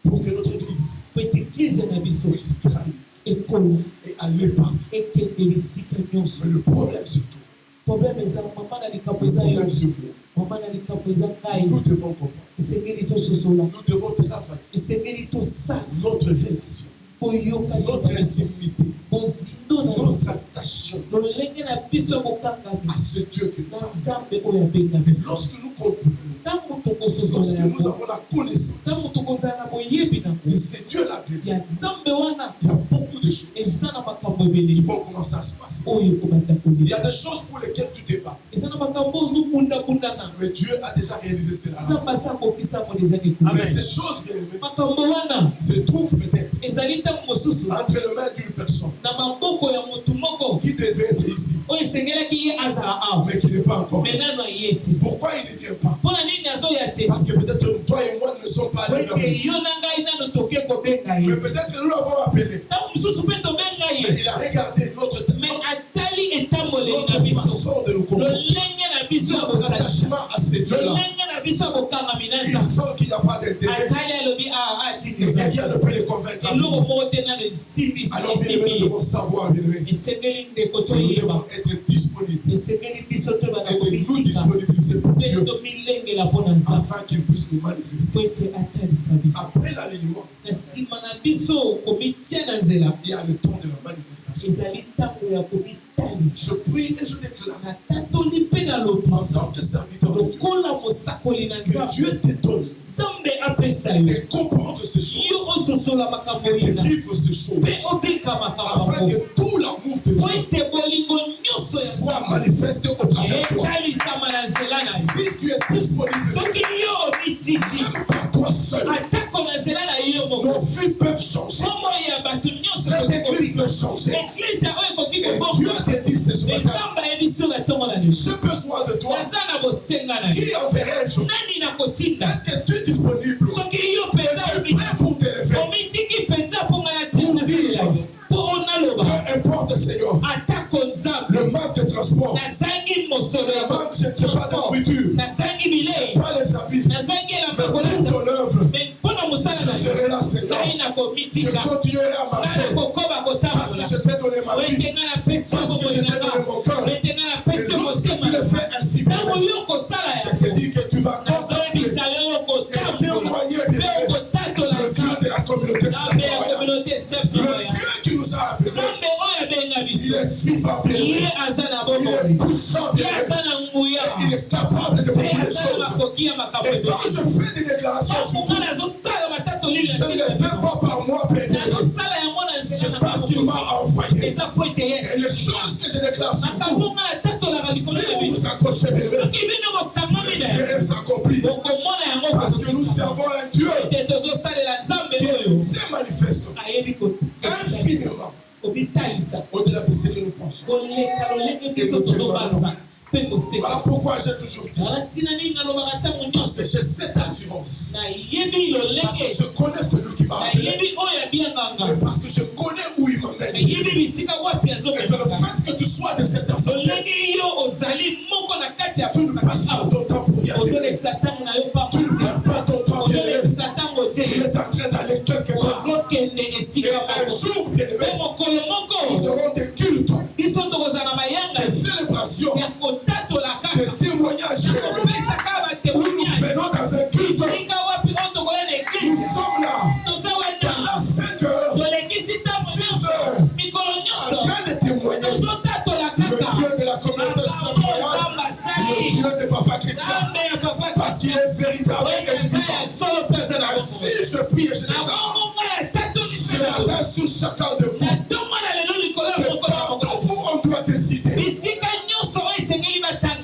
Pour que notre église po ete eglize na biso puisse travailler ekola et aller partout. ekende bisika nyonso. Mais le problème surtout, Problème eza mama na likambo le eza yo problème sur moi, mama na likambo eza ngai nous devons comprendre. esengeli tososola Nous devons travailler esengeli tosala notre relation, boyoka notre intimité, bozindo na notre biso attachement lolenge na biso ya bokangami à ce Dieu que nous na avons. nzambe oyo abenga Et biso lorsque nous comprenons, ntango lorsque tokososola nous yango avons la connaissance ntango tokozala na boyebi nango de ce Dieu-là, ya nzambe wana il y a beaucoup de choses eza na makambo qui ebele vont commencer à se passer. oyo ekobanda Il y kolela a des choses pour lesquelles tu débats, eza na makambo ozobundabundana mais Dieu a déjà réalisé cela. nzambe asa akokisango deja Mais nekoli ces choses, bien aimées, makambo wana se trouvent peut-être ezali ntango mosusu entre les mains d'une personne na maboko ya motu moko qui devait être ici, oyo esengelaki ye azala awa mais qui n'est pas encore. me nano aye te Pourquoi il ne vient pas? mpo na nini azoya te Parce que peut-être toi et moi ne sommes pas allés vers po ete lui. yo na ngai nano toke kobenga ye Mais peut-être que nous l'avons appelé. ntango mosusu mpe tobenga Mais ye il a regardé notre me atali etamboleli na biso façon de nous comprendre. lolenge na biso ya Notre kosalisa attachement à ces dieux-là. lolenge na biso ya kokangami na Il nzambe sent qu'il n'y a pas d'intérêt. atali alobi Et atini rien ne peut les convaincre. eloko moko te nano esimbisi Alors, bien aimé, nous esimbi devons savoir, bien aimé, esengeli ndeko que nous toyeba devons être disponibles esengeli biso toyebana et de nous komitika disponibiliser pour mpe Dieu tomilengela mpo na nzambe afin qu'il puisse nous manifester. po ete atalisa biso Après l'alignement, na nsima na biso komitia na nzela il y a le temps de la manifestation. ezali ntango ya komitalisa Je prie et je déclare natatoli mpe na lobi en tant que serviteur de Dieu lokola mosakoli na que nzambe Dieu te donne nzambe apesa yo de comprendre ces choses yo ososola makambo et de yina vivre ces choses mpe obika makambo afin que yango tout l'amour de po Dieu ete bolingo nyonso ya soit nzambe manifesté au travers de toi. etalisama na nzela na yo Si tu es disponible, soki yo omitiki même par toi seul, atako na nzela na yo moko nos vies peuvent changer. bomoi ya bato nyonso Cette ekoki église kobika peut changer. eklise oyo ekoki Et Dieu kobonga te dit ce matin, nzambe ayebi so na ntongo na lelo j'ai besoin de toi. naza na bosenga na yo Qui enverrai-je? nani nakotinda Est-ce que tu es disponible? soki yo mpenza Es-tu prêt pour t'élever? omitiki mpenza mponga nasalela yo mpo onaloba Peu importe, Seigneur, atako nzambe le manque de transport, nazangi mosolo ya le manque, je ne sais pas, de nourriture, nazangi bilei pas les habits, nazangi elamba mais pour kolata ton œuvre, me mpo na mosala je na yo serai là, Seigneur. ngai Je nakomitika continuerai à marcher ngai nakokoba parce que kotambola je t'ai donné ma vie. wete ngai napesi yo Parce que bomoi je t'ai na donné mon nga cœur. wete ngai Et napesi yo lorsque tu motema le fais ainsi, ntango yo kosala je te yango dis que tu vas contempler nazoyebisa yo et kotambola témoigner mpe bien okotatola le Dieu nzambe de la communauté nzambe ya septentrionale. communauté Le septentrionale Dieu qui nous a appelés, nzambe oyo abenga il biso est vivant, bien ye aimé. aza na Il est bomoi puissant, ye bien aimé. aza na nguya Il est capable de mpe beaucoup de aza na choses. makoki ya makambo Et quand je ebele fais des déclarations sur ntango vous, nga nazotala matatoli je na ne ntina les fais pas par moi, Père. nazosala yango na nzela C'est na parce qu'il m'a envoyé. eza po ete ye Et les choses que je déclare sur makambo vous, nga natatolaka si likolo ya vous biso vous accrochez, bien aimé, soki bino bokamami na vous yango verrez s'accomplir. bokomona yango Parce que nous servons un Dieu ete tozosalela nzambe qui oyo se manifeste ayebi infiniment kobitalisa au-delà de ce que nous pensons. koleka lolenge biso tozobanza mpe koseka Voilà pourquoi j'ai toujours dit. wana ntina nini nalobaka ntango Parce que nyonso j'ai cette assurance. nayebi Parce que lolenge je connais celui qui m'a appelé. nayebi oyo Et abianganga parce que je connais où il m'emmène. Et nayebi bisika wapi que le azomekanga fait que tu sois de cette assemblée, lolenge yo ozali moko na kati ya tu ne passes pas ton temps pour y aller. ozolekisa ntango na yo Tu ne perds pas ton temps, bien aimé. ozolekisa ntango Tu te es en train d'aller quelque part. ozokende Et esika un moko jour, bien mpe aimé, mokolo nous moko aurons des cultes, biso tokozala na mayanga des célébrations, ya kotatola des kaka témoignages, na bien aimé, kopesa kaka où nous batémoignage venons dans un culte. esika wapi oyo tokoya na Nous eglise sommes là toza pendant wana 5 heures, tolekisi ntango 6 nyonso heures, mikolo en nyonso train de témoigner tozotatola le kaka Dieu de la communauté makambo septentrionale, nzambe le asali Dieu de Papa Christian, nzambe ya papa parce qu'il est véritable oyo et aza ya vivant. solo mpe aza na Ainsi, bongo je prie et je na déclare bongo ngai natatoli ce mpe na matin sur chacun de vous natomona lelo likolo ya que moko na moko partout où on doit décider, bisika nyonso oyo esengeli batanga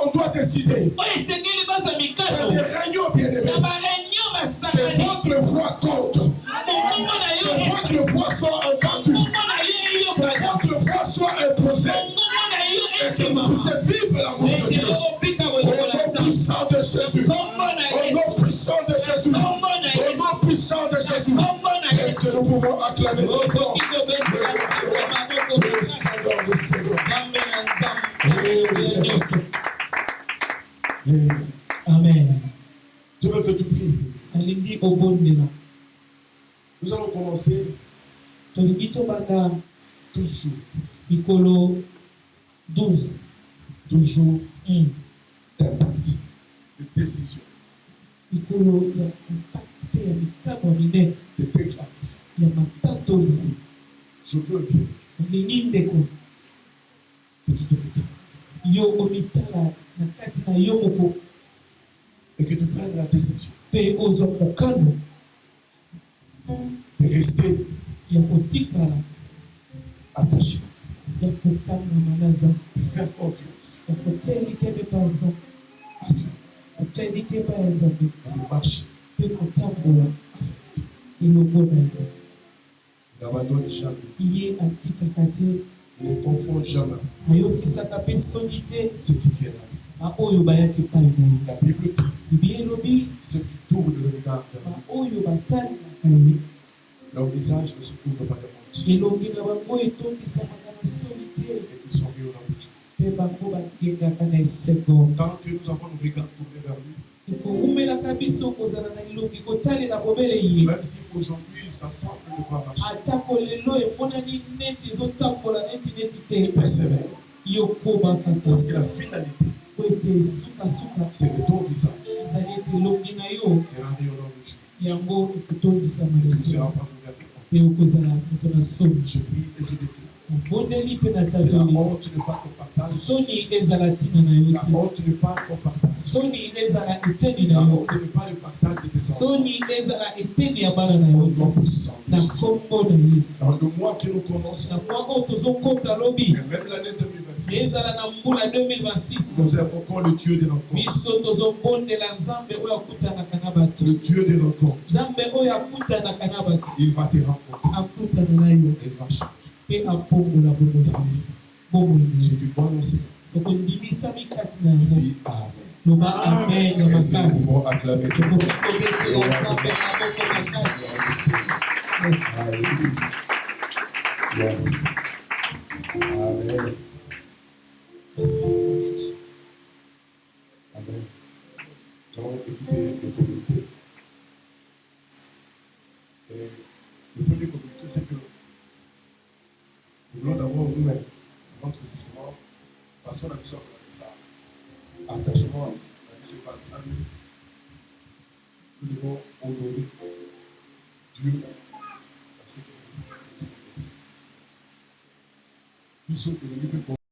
on doit décider oyo esengeli bazwa dans mikano des réunions bien na aimées, bareunion que basakani votre voix compte, mokongo na yo que votre voix soit entendue, mokongo na yo que eyokana votre voix soit imposée mokongo na yo et que vous ekimama puissiez vivre l'amour de ete Dieu. obika Au boyekola nom sa puissant de Jésus, kombo na au yesu nom puissant de Jésus, kombo na au yesu nom puissant de Jésus, kombo na est-ce yesu que nous pouvons acclamer très fort okoki kobetela nzambe maboko le Seigneur de Amen. Je veux que tu pries. Alingi obondela. Nous allons commencer Tolingi tobanda toujours mikolo 12. d'impact, de décision, Mikolo ya impact pe ya mikano minene de déclaration. ya matatoli. Je veux bien Alingi ndeko que tu te regardes yo omitala na kati na yo moko et que tu prennes la décision pe ozwa mokano de rester ya kotikala attaché, ya kokamama na Nzambe, de faire confiance ya kotia likembe pa Nzambe, à Dieu kotia likembe ya Nzambe et de marcher pe kotambola avec lui. elongo na ye. N'abandonne jamais, Ye atikaka te, ne confond jamais ayokisaka pe soni te ce qui vient à lui. ba oyo bayaki epai na ye. La Bible dit Bible elobi ceux qui tournent le regard vers ba lui, oyo batalelaka ye, leur visage ne se couvre pas de honte elongi na bango etondisamaka na soni te et ils sont rayonnants de joie. pe bango bagengaka na esengo. Tant que nous avons nos regards tournés vers lui, Ekorumelaka biso kozala na elongi kotalela bobele ye. même si aujourd'hui ça semble ne pas marcher, Atako lelo emonani neti ezotambola neti te, persévère. yokoba kaka Parce que la finalité, po ete sukasuka c'est que ton visage ezali ete elongi na yo sera rayonnant de joie yango ekotondisama et na tu ne seras esengo pas couvert de pe honte. okozala moto na soni. Je prie et je déclare Nabondeli mpe que la natatoli honte n'est pas ton partage, soni ezala ntina na yo la te, honte n'est pas ton partage, soni ezala eteni la na yo honte te, n'est pas le partage de tes enfants. soni ezala eteni ya bana na Au yo nom te, puissant de na Jésus. nkombo na Yesu. Dans le mois que nous commençons, Na mwa oyo tozokota lobi et même l'année 2026, ezala na mbula 2026 nous invoquons le Dieu des rencontres, biso tozobondela Nzambe oyo akutanaka na bato, le Dieu des rencontres. Nzambe oyo akutanaka na bato Il va te rencontrer, akutana na yo il va changer mpe apombola bomoi ta vie. bomoi na Si yo. tu crois au Seigneur, Soko ndimisami kati na tu yango dis Amen. loba amen ya Est-ce que nous makasi. pouvons acclamer Dieu? Tokoki kobetela Nzambe maboko makasi. Yes. Alléluia. Gloire au Seigneur. Amen. Merci Seigneur Jésus. Amen. Nous allons écouter le communiqué. Et le premier communiqué, c'est que nous voulons d'abord nous-mêmes montrer justement façon d'absorber ça. Attachement à M. Pantan. Nous devons honorer Dieu dans cette communauté. Ils sont